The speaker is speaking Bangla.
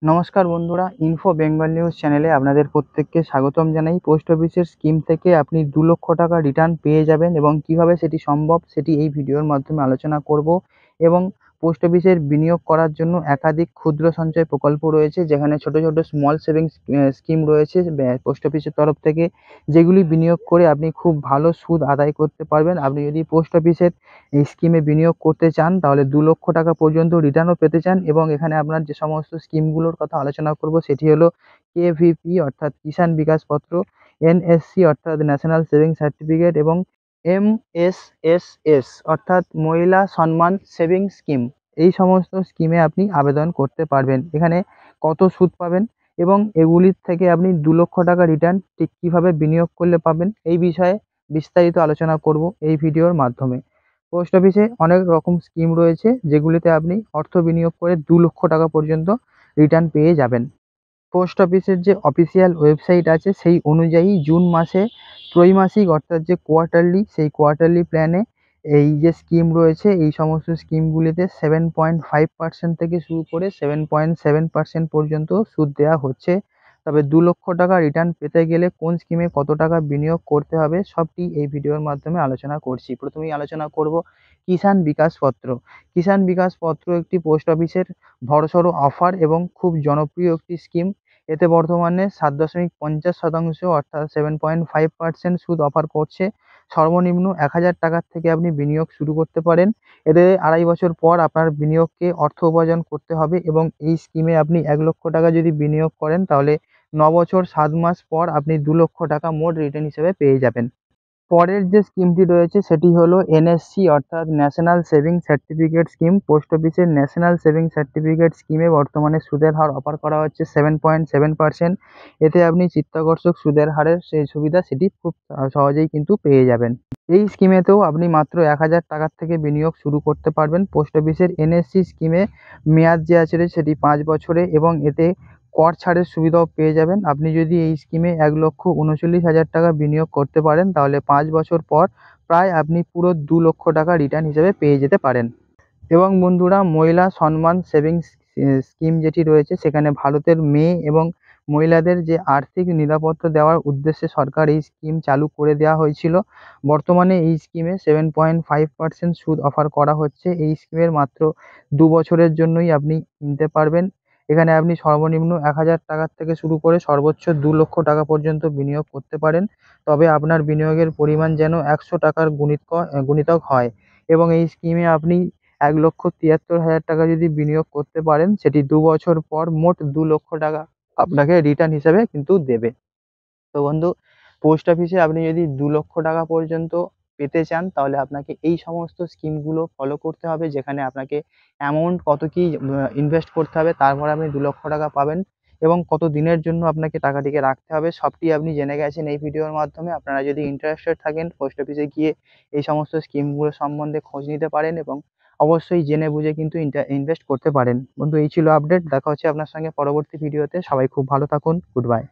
নমস্কার বন্ধুরা, ইনফো বেঙ্গল নিউজ চ্যানেলে আপনাদের প্রত্যেককে স্বাগতম জানাই। পোস্ট অফিসের স্কিম থেকে আপনি 2 লক্ষ টাকা রিটার্ন পেয়ে যাবেন এবং কিভাবে সেটি সম্ভব সেটি এই ভিডিওর মাধ্যমে আলোচনা করব। এবং পোস্ট অফিসের বিনিয়োগ করার জন্য একাধিক ক্ষুদ্র সঞ্চয় প্রকল্প রয়েছে, যেখানে ছোট ছোট স্মল সেভিংস স্কিম রয়েছে পোস্ট অফিসের তরফ থেকে, যেগুলি বিনিয়োগ করে আপনি খুব ভালো সুদ আদায় করতে পারবেন। আপনি যদি পোস্ট অফিসের এই স্কিমে বিনিয়োগ করতে চান, তাহলে 2 লক্ষ টাকা পর্যন্ত রিটার্নও পেতে চান, এবং এখানে আপনার যে সমস্ত স্কিমগুলোর কথা আলোচনা করব সেটি হলো কেভিপি অর্থাৎ কিষাণ বিকাশ পত্র, এনএসসি অর্থাৎ ন্যাশনাল সেভিং সার্টিফিকেট, এবং এমএসএসএস অর্থাৎ মহিলা সম্মান সেভিং স্কিম। এই সমস্ত স্কিমে আপনি আবেদন করতে পারবেন। এখানে কত সুদ পাবেন এবং এগুলির থেকে আপনি 2 লক্ষ টাকা রিটার্ন ঠিক কীভাবে বিনিয়োগ করলে পাবেন, এই বিষয়ে বিস্তারিত আলোচনা করব এই ভিডিওর মাধ্যমে। পোস্ট অফিসে অনেক রকম স্কিম রয়েছে, যেগুলিতে আপনি অর্থ বিনিয়োগ করে 2 লক্ষ টাকা পর্যন্ত রিটার্ন পেয়ে যাবেন। পোস্ট অফিসের যে অফিসিয়াল ওয়েবসাইট আছে সেই অনুযায়ী জুন মাসে ত্রৈমাসিক অর্থাৎ যে কোয়ার্টারলি, সেই কোয়ার্টারলি প্ল্যানে এই যে স্কিম রয়েছে, এই সমস্ত স্কিমগুলিতে 7.5% থেকে শুরু করে 7.7% পর্যন্ত সুদ দেওয়া হচ্ছে। তবে 2 লক্ষ টাকা রিটার্ন পেতে গেলে কোন স্কিমে কত টাকা বিনিয়োগ করতে হবে সবটি এই ভিডিওর মাধ্যমে আলোচনা করছি। প্রথমেই আলোচনা করব কিষাণ বিকাশ পত্র। কিষাণ বিকাশ পত্র একটি পোস্ট অফিসের বড়সড় অফার এবং খুব জনপ্রিয় একটি স্কিম। এতে বর্তমানে 7.50% অর্থাৎ 7.5% সুদ অফার করছে। সর্বনিম্ন 1,000 টাকার থেকে আপনি বিনিয়োগ শুরু করতে পারেন। এতে 2.5 বছর পর আপনার বিনিয়োগকে অর্থ উপার্জন করতে হবে, এবং এই স্কিমে আপনি 1 লক্ষ টাকা যদি বিনিয়োগ করেন, তাহলে 9 বছর 7 মাস পর আপনি 2 লক্ষ টাকা মোট রিটার্ন হিসেবে পেয়ে যাবেন। পরের যে স্কিমটি রয়েছে সেটি হলো এনএসসি অর্থাৎ national saving certificate scheme. Post অফিসের ন্যাশনাল সেভিং সার্টিফিকেট স্কিমে বর্তমানে সুদের হার অফার করা হচ্ছে 7.7%। এতে আপনি চিত্তাকর্ষক সুদের হারের সেই সুবিধা সেটি খুব সহজেই কিন্তু পেয়ে যাবেন। এই স্কিমেতেও আপনি মাত্র 1,000 টাকার থেকে বিনিয়োগ শুরু করতে পারবেন। পোস্ট অফিসের এনএসসি স্কিমে মেয়াদ যে আছে সেটি 5 বছরে, এবং এতে কর ছাড়ের সুবিধাও পেয়ে যাবেন। আপনি যদি এই স্কিমে 1,39,000 টাকা বিনিয়োগ করতে পারেন, তাহলে 5 বছর পর প্রায় আপনি পুরো 2 লক্ষ টাকা রিটার্ন হিসেবে পেয়ে যেতে পারেন। এবং বন্ধুরা, মহিলা সম্মান সেভিংস স্কিম যেটি রয়েছে, সেখানে ভারতের মেয়ে এবং মহিলাদের যে আর্থিক নিরাপত্তা দেওয়ার উদ্দেশ্যে সরকার এই স্কিম চালু করে দেওয়া হয়েছিল। বর্তমানে এই স্কিমে 7.5% সুদ অফার করা হচ্ছে। এই স্কিমের মাত্র 2 বছরের জন্যই আপনি কিনতে পারবেন। এখানে আপনি সর্বনিম্ন 1,000 টাকার থেকে শুরু করে সর্বোচ্চ 2 লক্ষ টাকা পর্যন্ত বিনিয়োগ করতে পারেন। তবে আপনার বিনিয়োগের পরিমাণ যেন 100 টাকার গুণিতক হয়। এবং এই স্কিমে আপনি 1,73,000 টাকা যদি বিনিয়োগ করতে পারেন, সেটি 2 বছর পর মোট 2 লক্ষ টাকা আপনাকে রিটার্ন হিসেবে কিন্তু দেবে। তো বন্ধু, পোস্ট অফিসে আপনি যদি 2 লক্ষ টাকা পর্যন্ত পেতে চান, তাহলে আপনাকে এই সমস্ত স্কিমগুলো ফলো করতে হবে, যেখানে আপনাকে অ্যামাউন্ট কত কি ইনভেস্ট করতে হবে, তারপরে আপনি 2 লক্ষ টাকা পাবেন, এবং কত দিনের জন্য আপনাকে টাকাটিকে রাখতে হবে সবটি আপনি জেনে গেছেন এই ভিডিওর মাধ্যমে। আপনারা যদি ইন্টারেস্টেড থাকেন, পোস্ট অফিসে গিয়ে এই সমস্ত স্কিমগুলো সম্বন্ধে খোঁজ নিতে পারেন, এবং অবশ্যই জেনে বুঝে কিন্তু ইনভেস্ট করতে পারেন। বন্ধু, এই ছিল আপডেট। দেখা হচ্ছে আপনার সঙ্গে পরবর্তী ভিডিওতে। সবাই খুব ভালো থাকুন। Good bye.